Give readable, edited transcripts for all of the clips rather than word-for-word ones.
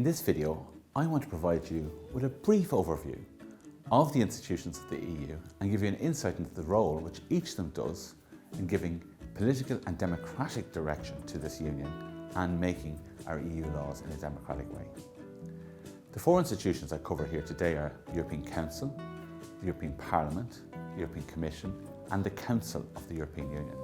this video, I want to provide you with a brief overview of the institutions of the EU and give you an insight into the role which each of them does in giving political and democratic direction to this union and making our EU laws in a democratic way. The four institutions I cover here today are the European Council, the European Parliament, the European Commission and the Council of the European Union.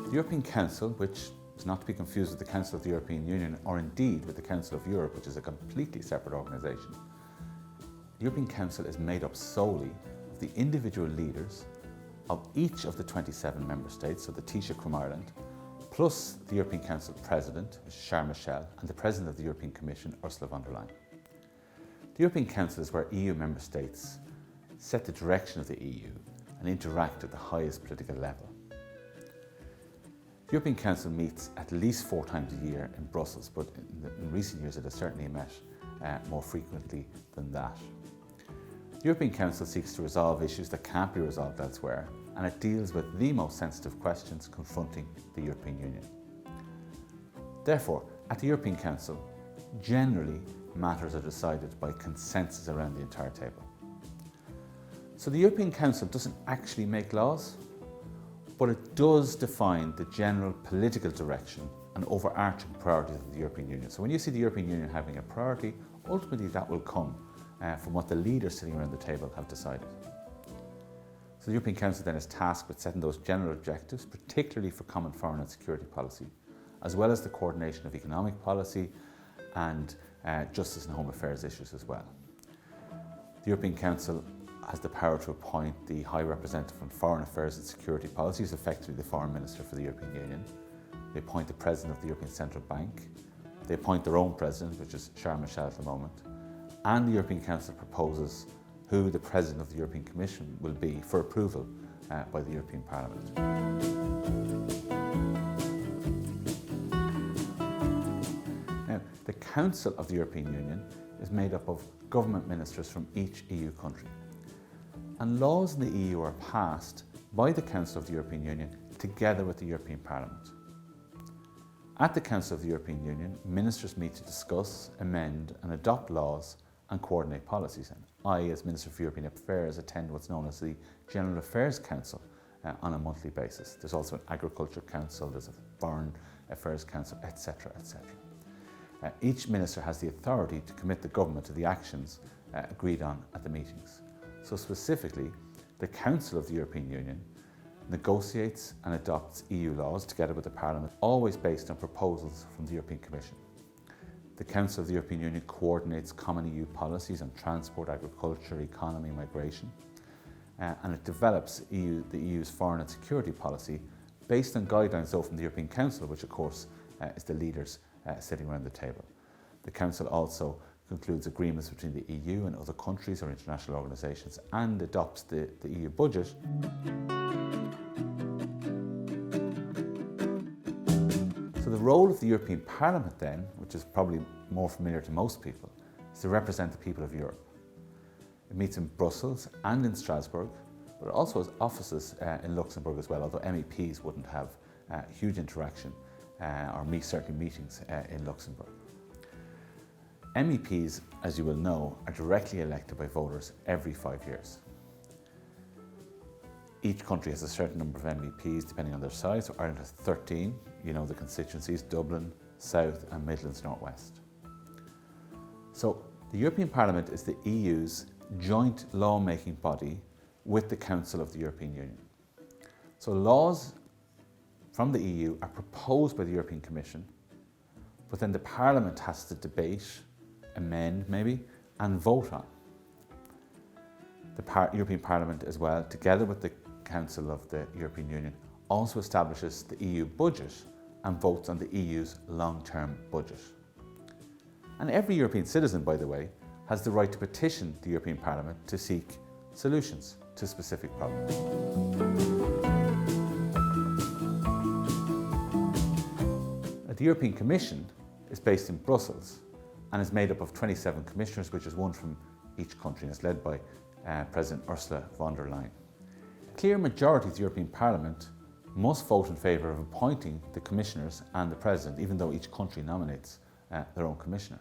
The European Council, which is not to be confused with the Council of the European Union or indeed with the Council of Europe, which is a completely separate organisation. The European Council is made up solely of the individual leaders of each of the 27 member states, so the Taoiseach from Ireland, plus the European Council President, which is Charles Michel, and the President of the European Commission, Ursula von der Leyen. The European Council is where EU member states set the direction of the EU and interact at the highest political level. The European Council meets at least 4 times a year in Brussels, but in recent years it has certainly met more frequently than that. The European Council seeks to resolve issues that can't be resolved elsewhere, and it deals with the most sensitive questions confronting the European Union. Therefore, at the European Council, generally matters are decided by consensus around the entire table. So the European Council doesn't actually make laws, but it does define the general political direction and overarching priorities of the European Union. So when you see the European Union having a priority, ultimately that will come from what the leaders sitting around the table have decided. So the European Council then is tasked with setting those general objectives, particularly for common foreign and security policy, as well as the coordination of economic policy and justice and home affairs issues as well. The European Council has the power to appoint the High Representative on Foreign Affairs and Security Policies, effectively the Foreign Minister for the European Union. They appoint the President of the European Central Bank. They appoint their own President, which is Charles Michel at the moment. And the European Council proposes who the President of the European Commission will be for approval by the European Parliament. Now, the Council of the European Union is made up of government ministers from each EU country. And laws in the EU are passed by the Council of the European Union together with the European Parliament. At the Council of the European Union, ministers meet to discuss, amend and adopt laws and coordinate policies. And I, as Minister for European Affairs, attend what's known as the General Affairs Council on a monthly basis. There's also an Agriculture Council, there's a Foreign Affairs Council, etc., etc. Each minister has the authority to commit the government to the actions agreed on at the meetings. So specifically, the Council of the European Union negotiates and adopts EU laws together with the Parliament, always based on proposals from the European Commission. The Council of the European Union coordinates common EU policies on transport, agriculture, economy, migration, and it develops the EU's foreign and security policy based on guidelines from the European Council, which of course is the leaders sitting around the table. The Council also concludes agreements between the EU and other countries or international organisations and adopts the EU budget. So the role of the European Parliament then, which is probably more familiar to most people, is to represent the people of Europe. It meets in Brussels and in Strasbourg, but it also has offices in Luxembourg as well, although MEPs wouldn't have huge interaction or certainly meetings in Luxembourg. MEPs, as you will know, are directly elected by voters every 5 years. Each country has a certain number of MEPs depending on their size. So Ireland has 13, you know the constituencies, Dublin, South and Midlands North West. So the European Parliament is the EU's joint law-making body with the Council of the European Union. So laws from the EU are proposed by the European Commission, but then the Parliament has to debate, amend maybe, and vote on. The European Parliament as well, together with the Council of the European Union, also establishes the EU budget and votes on the EU's long-term budget. And every European citizen, by the way, has the right to petition the European Parliament to seek solutions to specific problems. The European Commission is based in Brussels and is made up of 27 commissioners, which is one from each country, and it's led by President Ursula von der Leyen. A clear majority of the European Parliament must vote in favour of appointing the commissioners and the president, even though each country nominates their own commissioner.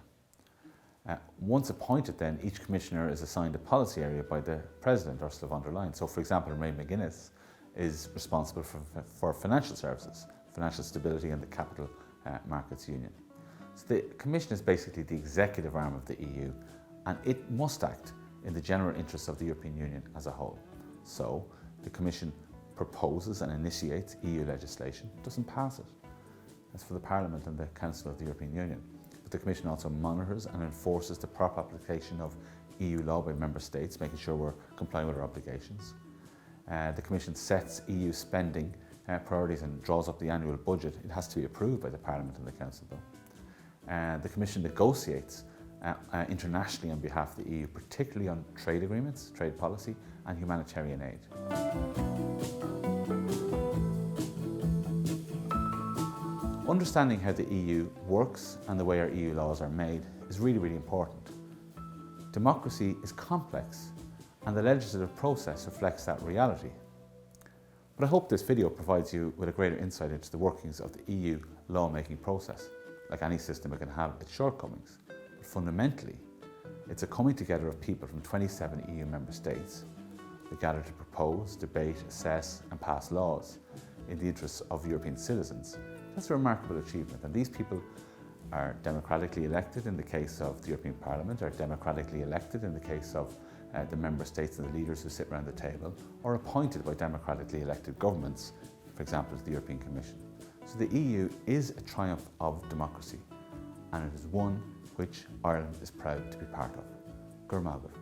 Once appointed then, each commissioner is assigned a policy area by the president, Ursula von der Leyen. So for example, Ray McGuinness is responsible for financial services, financial stability and the capital markets union. So the Commission is basically the executive arm of the EU, and it must act in the general interests of the European Union as a whole. So the Commission proposes and initiates EU legislation, doesn't pass it. That's for the Parliament and the Council of the European Union. But the Commission also monitors and enforces the proper application of EU law by Member States, making sure we're complying with our obligations. The Commission sets EU spending priorities and draws up the annual budget. It has to be approved by the Parliament and the Council though. The Commission negotiates internationally on behalf of the EU, particularly on trade agreements, trade policy and humanitarian aid. Understanding how the EU works and the way our EU laws are made is really, really important. Democracy is complex and the legislative process reflects that reality. But I hope this video provides you with a greater insight into the workings of the EU lawmaking process. Like any system, it can have its shortcomings, but fundamentally, it's a coming together of people from 27 EU member states who gather to propose, debate, assess and pass laws in the interests of European citizens. That's a remarkable achievement, and these people are democratically elected in the case of the European Parliament, are democratically elected in the case of the member states and the leaders who sit around the table, or appointed by democratically elected governments, for example, the European Commission. So the EU is a triumph of democracy, and it is one which Ireland is proud to be part of. Gur Malbert.